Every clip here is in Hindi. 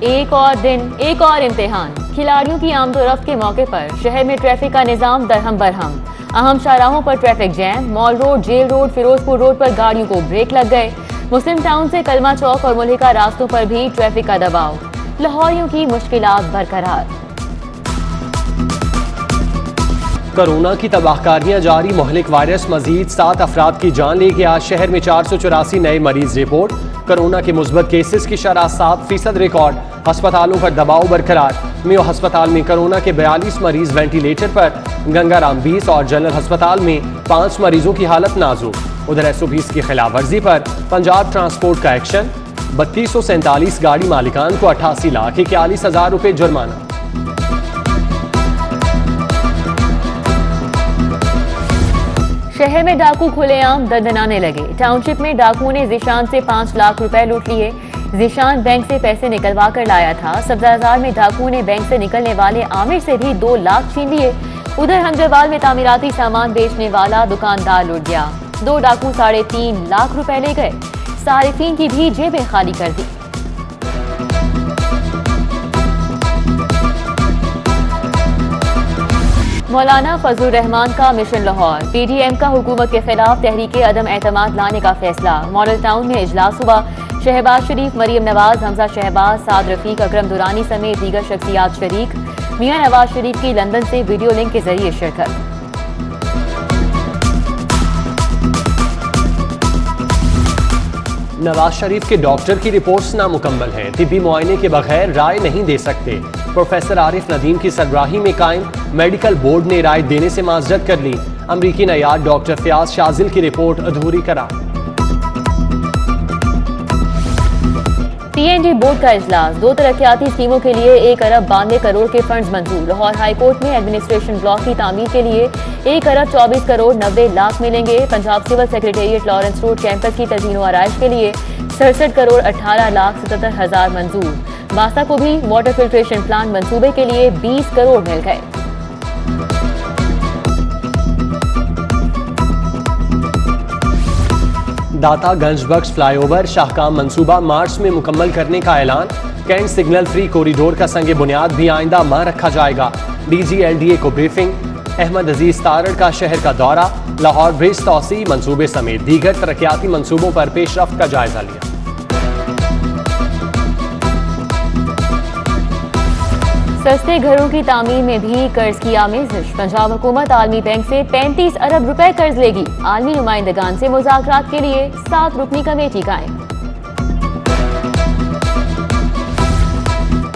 एक और दिन एक और इम्तिहान। खिलाड़ियों की आमदोरफ्त के मौके पर शहर में ट्रैफिक का निजाम दरहम बरहम। अहम शाहराहों पर traffic jam. Mall road, jail road, Ferozepur road पर गाड़ियों को ब्रेक लग गए। मुस्लिम टाउन से कलमा चौक और मुल्हिका रास्तों पर भी ट्रैफिक का दबाव। लाहौरियों की मुश्किलात बरकरार। कोरोना की तबाहकारियां जारी। मुहलिक वायरस मजीद 7 अफराद की जान ले गया। शहर में 484 नए मरीज रिपोर्ट। कोरोना के मुस्बत केसेस की शरह 7% रिकॉर्ड। अस्पतालों पर दबाव बरकरार। मेयो अस्पताल में कोरोना के 42 मरीज वेंटिलेटर पर, गंगाराम 20 और जनरल अस्पताल में 5 मरीजों की हालत नाजुक। उधर SOPs की खिलाफ वर्जी पर पंजाब ट्रांसपोर्ट का एक्शन। 3247 गाड़ी मालिकान को 88,41,000 रुपए जुर्माना। शहर में डाकू खुलेआम दंदनाने लगे। टाउनशिप में डाकुओं ने जीशान से 5 लाख रुपए लूट लिए। जीशान बैंक से पैसे निकलवा कर लाया था। सब्जाजार में डाकुओं ने बैंक से निकलने वाले आमिर से भी 2 लाख छीन लिए। उधर हंजरवाल में तामीराती सामान बेचने वाला दुकानदार लूट गया। 2 डाकू 3.5 लाख रुपए ले गए। सारिफीन की भी जेबें खाली कर दी। मौलाना फजलुर रहमान का मिशन लाहौर। PDM का हुकूमत के खिलाफ तहरीक अदम एतमाद लाने का फैसला। मॉडल टाउन में इजलास हुआ। शहबाज शरीफ, मरियम नवाज, हमजा शहबाज, साद रफीक, अकरम दुरानी समेत दीगर शख्सियात शरीक। मियां नवाज शरीफ की लंदन से वीडियो लिंक के जरिए शिरकत। नवाज शरीफ के डॉक्टर की रिपोर्ट्स नामुकम्मल हैं। तिब्बी मुआयने के बगैर राय नहीं दे सकते। प्रोफेसर आरिफ नदीम की सरबराही में कायम मेडिकल बोर्ड ने राय देने से माजरत कर ली। अमरीकी नयाद डॉक्टर फयाज शाजिल की रिपोर्ट अधूरी करार। TND बोर्ड का इजलास। 2 तरक्याती स्कीमों के लिए 1 अरब 92 करोड़ के फंड्स मंजूर। लाहौर हाई कोर्ट में एडमिनिस्ट्रेशन ब्लॉक की तामीर के लिए 1 अरब 24 करोड़ 90 लाख मिलेंगे। Punjab civil secretariat Lawrence road campus की तज़ीन व आराइश के लिए 67 करोड़ 18 लाख 77 हजार मंजूर। बासा को भी वाटर फिल्ट्रेशन प्लांट मंसूबे के लिए 20 करोड़ मिल गए। दाता गंजबख्श फ्लाईओवर शाहकाम मंसूबा मार्च में मुकम्मल करने का ऐलान। कैंट सिग्नल फ्री कॉरिडोर का संग बुनियाद भी आइंदा माह रखा जाएगा। DG LDA को ब्रीफिंग। अहमद अजीज तारड़ का शहर का दौरा। लाहौर ब्रिज तौसी मंसूबे समेत दीगर तरक्याती मंसूबों पर पेशरफ्त का जायजा लिया। सस्ते घरों की तामीर में भी कर्ज की आमेजिश। पंजाब हुकूमत आलमी बैंक से 35 अरब रुपए कर्ज लेगी। आलमी नुमाइंदगान से मुज़ाकरात के लिए 7 रुकनी कमेटी कायम।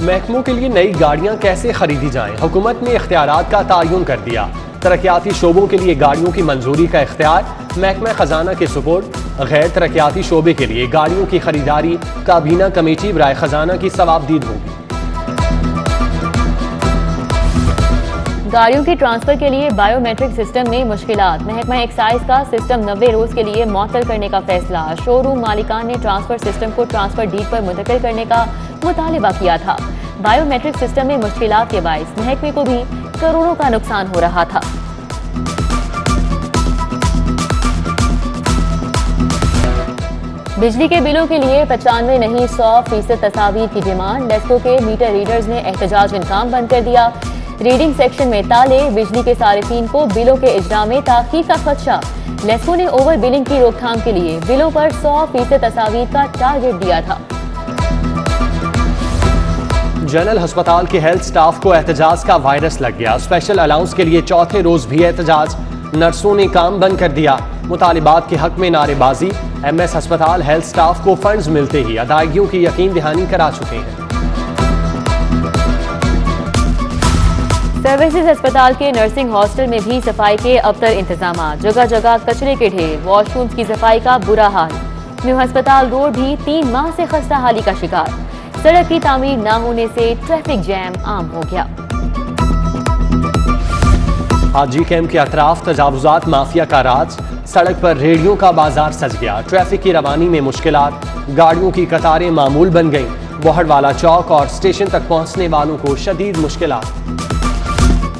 महकमों के लिए नई गाड़ियां कैसे खरीदी जाएं? हुकूमत ने इख्तियारात का तयन कर दिया। तरक्याती शोबों के लिए गाड़ियों की मंजूरी का इख्तियार महकमा खजाना के सुपुर्द। गैर तरक्याती शोबे के लिए गाड़ियों की खरीदारी काबीना कमेटी बराए खजाना की सवाबदीद होगी। गाड़ियों के ट्रांसफर के लिए बायोमेट्रिक सिस्टम में मुश्किलात। महकमा एक्साइज का सिस्टम 90 रोज के लिए मुअत्तल करने का फैसला। शोरूम मालिकान ने ट्रांसफर सिस्टम को ट्रांसफर डीड पर मुंतकिल करने का मुतालिबा किया था। बायोमेट्रिक सिस्टम में मुश्किलात के बाइस महकमे को भी करोड़ों का नुकसान हो रहा था। बिजली के बिलों के लिए 95 नहीं 100% तस्वीर की डिमांड। लेस्को के मीटर रीडर्स ने एहतजाज काम बंद कर दिया। रीडिंग सेक्शन में ताले। बिजली के सारिफीन को बिलों के इजरा में ताखीर का खदशा। लेस्को ने ओवर बिलिंग की रोकथाम के लिए बिलों पर 100% तस्वीर का टारगेट दिया था। जनरल अस्पताल के हेल्थ स्टाफ को एहतजाज का वायरस लग गया। स्पेशल अलाउंस के लिए चौथे रोज भी एहतजाज। नर्सों ने काम बंद कर दिया। मुतालिबात के हक में नारेबाजी। MS अस्पताल हेल्थ स्टाफ को फंड्स मिलते ही अदायगियों की यकीन दहानी करा चुके हैं। सर्विसेज अस्पताल के नर्सिंग हॉस्टल में भी सफाई के अबतर इंतजाम। जगह जगह कचरे के ढेर। वॉशरूम्स की सफाई का बुरा हाल। न्यू अस्पताल रोड भी 3 माह से खस्ता हाली का शिकार। सड़क की तामीर न होने से ट्रैफिक जैम आम हो गया। हाजी कैंप के अतराफ तजावुजात माफिया का राज। सड़क पर रेडियो का बाजार सज गया। ट्रैफिक की रवानी में मुश्किलात। गाड़ियों की कतारें मामूल बन गईं। बोहड़वाला चौक और स्टेशन तक पहुंचने वालों को शदीद मुश्किलात।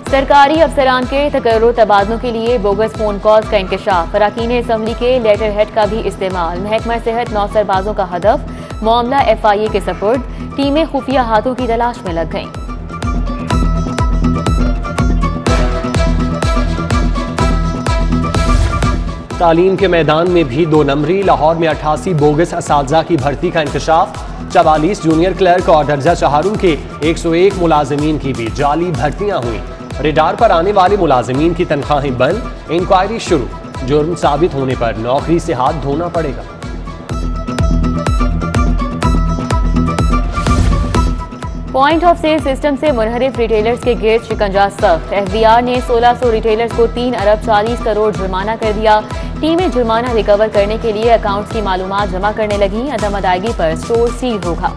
सरकारी अफसरान के तकर्रुर तबादलों के लिए बोगस फोन कॉल्स का इंकशाफ। अरकान असम्बली के लेटर हेड का भी इस्तेमाल। महकमा सेहत 9 सरबाजों का हदफ। मामला FIA के सपुर्द। टीमें खुफिया हाथों की तलाश में लग गईं। तालीम के मैदान में भी 2 नंबरी। लाहौर में 88 बोगस असातिज़ा की भर्ती का इंकशाफ। 44 जूनियर क्लर्क और दर्जा चहारुम के 101 मुलाजमीन की भी जाली भर्तियां हुई। रेडार पर आने वाले मुलाजमीन की तनख्वाहें बंद। इंक्वायरी शुरू। जुर्म साबित होने पर नौकरी से हाथ धोना पड़ेगा। पॉइंट ऑफ सेल सिस्टम से मुनहरिफ रिटेलर्स के गिर्द शिकंजा सख्त। FBR ने 1600 रिटेलर्स को 3 अरब 40 करोड़ जुर्माना कर दिया। टीमें जुर्माना रिकवर करने के लिए अकाउंट्स की मालूमात जमा करने लगी। अदम अदायगी पर स्टोर सील होगा।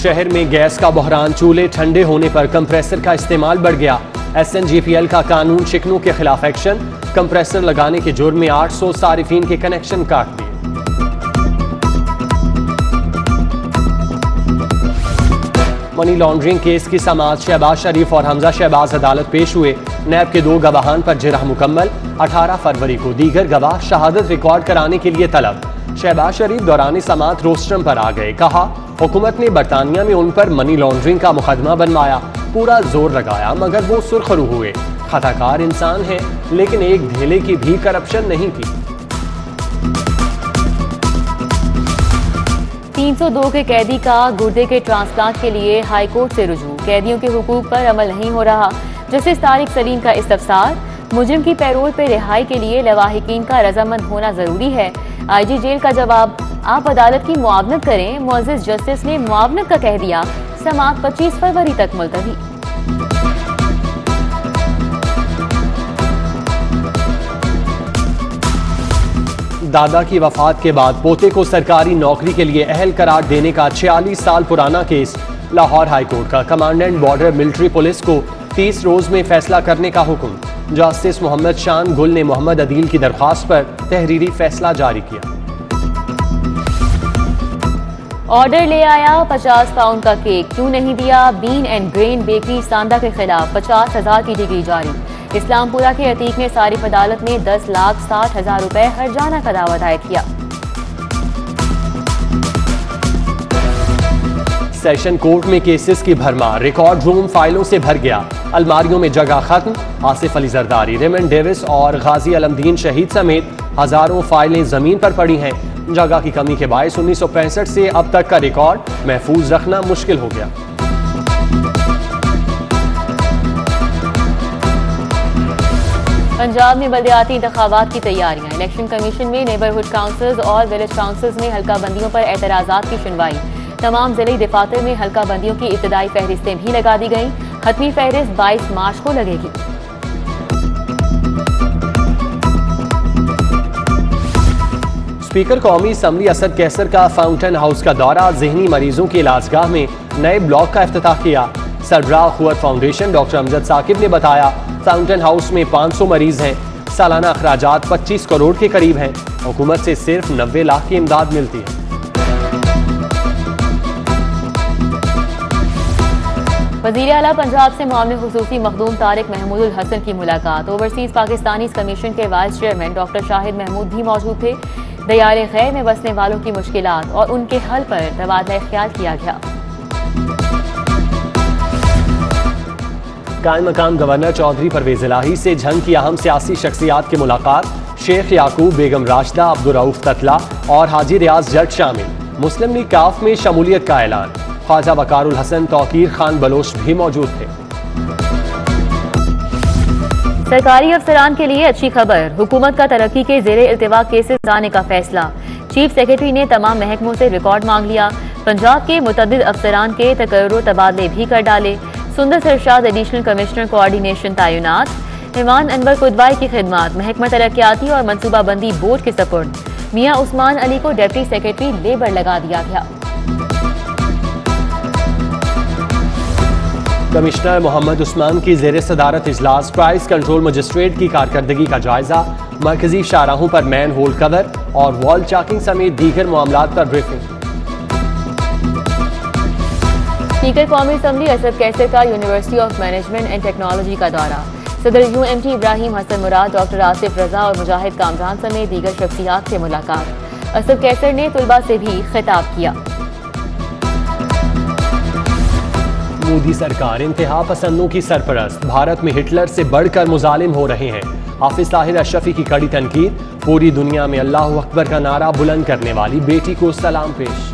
शहर में गैस का बहरान। चूल्हे ठंडे होने पर कंप्रेसर का इस्तेमाल बढ़ गया। SNGPL का कानून शिकनों के खिलाफ एक्शन। कंप्रेसर लगाने के जुर्म में 800 सारिफीन के कनेक्शन काट दिए। मनी लॉन्ड्रिंग केस की समाअत। शहबाज शरीफ और हमजा शहबाज अदालत पेश हुए। नैब के 2 गवाहान पर जिरह मुकम्मल। 18 फरवरी को दीगर गवाह शहादत रिकॉर्ड कराने के लिए तलब। शहबाज शरीफ दौरान समाअत रोस्ट्रम पर आ गए। कहा हुकूमत ने बरतानिया में उन पर मनी लॉन्ड्रिंग का मुकदमा बनवाया। पूरा जोर लगाया मगर वो सुरखरू हुए। खताकार इंसान है लेकिन एक धेले की भी करप्शन नहीं की। 302 के कैदी का गुर्दे के ट्रांसप्लांट के लिए हाई कोर्ट से रुजू। कैदियों के हुकूक पर अमल नहीं हो रहा। जस्टिस तारिक सलीम का इस्तफसार। मुजरिम की पैरोल पर रिहाई के लिए लवाहिकीन का रजामंद होना जरूरी है। IG जेल का जवाब। आप अदालत की मुआवनत करें। मुअज़्ज़िज़ जस्टिस ने मुआवनत का कह दिया। समाअत 25 फरवरी तक मुलतवी। दादा की वफात के बाद पोते को सरकारी नौकरी के लिए अहल करार देने का 46 साल पुराना केस। लाहौर हाई कोर्ट का कमांडेंट बॉर्डर मिलिट्री पुलिस को 30 रोज में फैसला करने का हुक्म। जस्टिस मोहम्मद शान गुल ने मोहम्मद अदील की दरख्वास्त पर तहरीरी फैसला जारी किया। ऑर्डर ले आया 50 पाउंड का केक, क्यों नहीं दिया? बीन एंड ग्रेन बेकरी सांदा के खिलाफ 50,000 की डिग्री जारी। इस्लामपुरा के अतीक ने सारिफ अदालत में 10,60,000 रुपए हर्जाना का दावा दायर किया। सेशन कोर्ट में केसेस की भरमार। रिकॉर्ड रूम फाइलों से भर गया। अलमारियों में जगह खत्म। आसिफ अली जरदारी, रेमंड डेविस और गाजी अलमदीन शहीद समेत हजारों फाइलें जमीन पर पड़ी हैं। जगह की कमी के बायस 1965 से अब तक का रिकॉर्ड महफूज रखना मुश्किल हो गया। पंजाब में बल्दियाती इंतखाबात की तैयारियां। इलेक्शन कमीशन में नेबरहुड काउंसिल्स और विलेज काउंसिल्स में हल्का बंदियों पर एतराजात की सुनवाई। तमाम जिले दफातर में हल्का बंदियों की इब्तदाई फहरिस्तें भी लगा दी गईं। हतमी फहरिस्त 22 मार्च को लगेगी। स्पीकर कौमी असम्बली असद कैसर का फाउंटेन हाउस का दौरा। ज़हनी मरीजों की इलाजगाह में नए ब्लॉक का इफ्तिताह किया। सरबराह खुवत फाउंडेशन डॉक्टर अमजद साकिब ने बताया फाउंटेन हाउस में 500 मरीज हैं। सालाना अखराजात 25 करोड़ के करीब हैं। हुकूमत से सिर्फ 90 लाख की इमदाद मिलती है। वज़ीर आला पंजाब से मामले खुसूसी मखदूम तारिक महमूदुल हसन की मुलाकात। ओवरसीज पाकिस्तानी कमीशन के vice chairman doctor Shahid Mahmood भी मौजूद थे। दयारे गैर में बसने वालों की मुश्किलात और उनके हल पर तबादला ख्याल किया गया। कायम मकाम गवर्नर चौधरी परवेज इलाही से जंग की अहम सियासी शख्सियात की मुलाकात। शेख याकूब, बेगम राशिदा, अब्दुल रऊफ ततला और हाजी रियाज जट शामिल। मुस्लिम लीग काफ में शमूलियत का ऐलान। ख्वाजा वकारुल हसन, तौकीर खान बलोच भी मौजूद थे। सरकारी अफसरान के लिए अच्छी खबर। हुकूमत का तरक्की के ज़ेरे इल्तिवा केसेस लाने का फैसला। चीफ सेक्रेटरी ने तमाम महकमों से रिकॉर्ड मांग लिया। पंजाब के मुतअद्दिद अफसरान के तकर्रो तबादले भी कर डाले। सुंदर सरशाद एडिशनल कमिश्नर कोऑर्डिनेशन तैनात। ईमान अनवर कुदवाई की खिदमत महकमा तरक्याती और मनसूबाबंदी बोर्ड के सपुर्द। मियां उस्मान अली को डिप्टी सेक्रेटरी लेबर लगा दिया गया। कमिश्नर मोहम्मद उस्मान की ज़ेर सदारत इजलास। प्राइस कंट्रोल मजिस्ट्रेट की कारकर्दगी का जायजा। मरकजी शाहराहों पर मैन होल कवर और वॉल चाकिंग समेत दीगर मामलात पर ब्रीफिंग। स्पीकर कौमी असम्बली असद कैसर का university of management and technology का दौरा। सदर UMT इब्राहिम हसन मुराद, डॉक्टर आसिफ रजा और मुजाहिद कामरान समेत दीगर शख्सियात से मुलाकात। असद कैसर ने तुलबा से भी खिताब किया। मोदी सरकार इंतहा पसंदों की सरपरस्त, भारत में हिटलर से बढ़कर मुजालिम हो रहे हैं। हाफिज ताहिर अशरफी की कड़ी तनकीद, पूरी दुनिया में अल्लाह अकबर का नारा बुलंद करने वाली बेटी को सलाम पेश।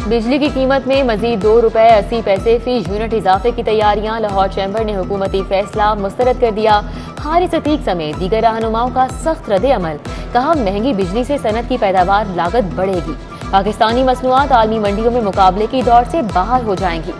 बिजली की कीमत में मजीद ₹2.80 फी यूनिट इजाफे की तैयारियां, लाहौर चैम्बर ने हुकूमती फैसला मुस्तरद कर दिया। हारिस अतीक समेत दीगर रहनुमाओं का सख्त रद्द अमल, कहा महंगी बिजली से सनत की पैदावार लागत बढ़ेगी। पाकिस्तानी मसनूआत आलमी मंडियों में मुकाबले की दौड़ से बाहर हो जाएंगी।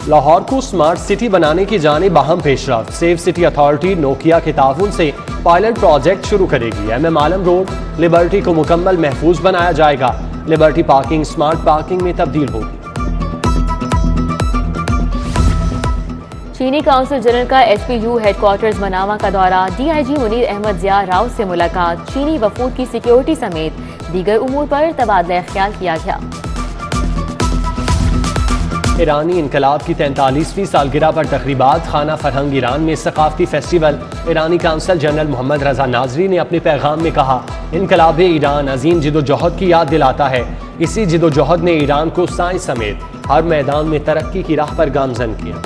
लाहौर को स्मार्ट सिटी बनाने की जानिब अहम पेशरफ्त, सेफ सिटी अथॉरिटी नोकिया के ताउन से पायलट प्रोजेक्ट शुरू करेगी। MM आलम रोड लिबर्टी को मुकम्मल महफूज बनाया जाएगा। लिबर्टी पार्किंग स्मार्ट पार्किंग में तब्दील होगी। चीनी काउंसिल जनरल का SPU हेडक्वार्टर्स मनावा का दौरा, DIG मुनीर अहमद जिया राव से मुलाकात, चीनी वफूद की सिक्योरिटी समेत दीगर उमूर पर तबादला ख्याल किया गया। ईरानी इनकलाब की 43वीं सालगिरह पर तकरीबात, खाना फरहंग ईरान में सकाफती फेस्टिवल। ईरानी काउंसिल जनरल मोहम्मद रजा नाजरी ने अपने पैगाम में कहा, इनकलाब ईरान अजीम जिदोजहद की याद दिलाता है। इसी जिदोजहद ने ईरान को साइंस समेत हर मैदान में तरक्की की राह पर गामजन किया।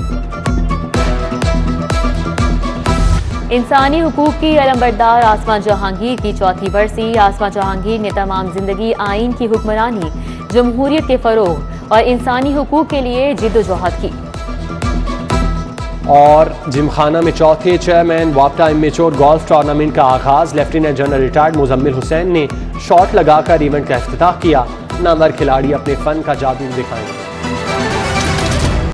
इंसानी हुकूक की अलंबरदार आसमा जहांगीर की चौथी बरसी, आसमा जहांगीर ने तमाम जिंदगी आइन की हुक्मरानी, जमहूरियत के फरोग और इंसानी हुकूक के लिए जिद्दोजहद की। और जिमखाना में चौथे चेयरमैन वापटा इमेच्योर गोल्फ टूर्नामेंट का आगाज, lieutenant general retired Muzammil Hussain ने शॉट लगाकर इवेंट का इफ्तिताह किया। नामवर खिलाड़ी अपने फन का जादू दिखाएंगे।